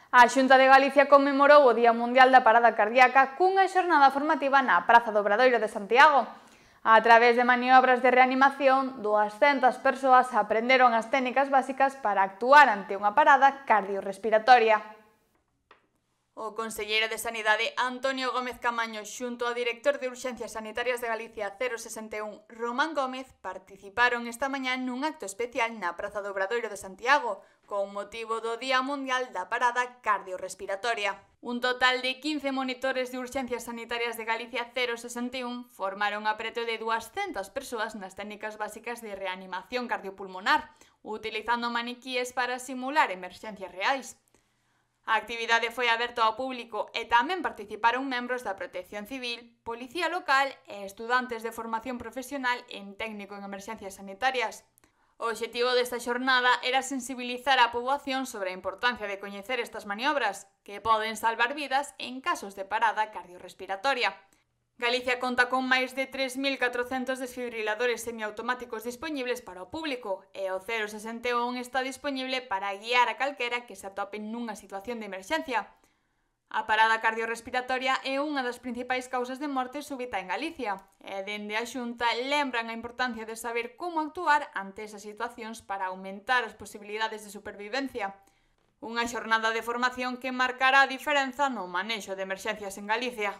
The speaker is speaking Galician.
A Xunta de Galicia conmemorou o Día Mundial da Parada Cardíaca cunha xornada formativa na Praza do Obradoiro de Santiago. A través de maniobras de reanimación, 200 persoas aprenderon as técnicas básicas para actuar ante unha parada cardiorrespiratoria. O conselleiro de Sanidade, Antonio Gómez Camaño, xunto ao director de Urxencias Sanitarias de Galicia 061, Román Gómez, participaron esta mañá nun acto especial na Praza do Obradoiro de Santiago, con motivo do Día Mundial da Parada Cardiorrespiratoria. Un total de 15 monitores de Urxencias Sanitarias de Galicia 061 formaron a preto de 200 persoas nas técnicas básicas de reanimación cardiopulmonar, utilizando maniquíes para simular emerxencias reais. A actividade foi aberta ao público e tamén participaron membros da Protección Civil, Policía Local e estudantes de formación profesional en técnico en emerxencias sanitarias. O obxectivo desta xornada era sensibilizar a poboación sobre a importancia de coñecer estas maniobras, que poden salvar vidas en casos de parada cardiorrespiratoria. Galicia conta con máis de 3.400 desfibriladores semiautomáticos dispoñibles para o público e o 061 está dispoñible para guiar a calquera que se atope nunha situación de emerxencia. A parada cardiorrespiratoria é unha das principais causas de morte súbita en Galicia e dende a Xunta lembran a importancia de saber como actuar ante esas situacións para aumentar as posibilidades de supervivencia. Unha xornada de formación que marcará a diferenza no manexo de emerxencias en Galicia.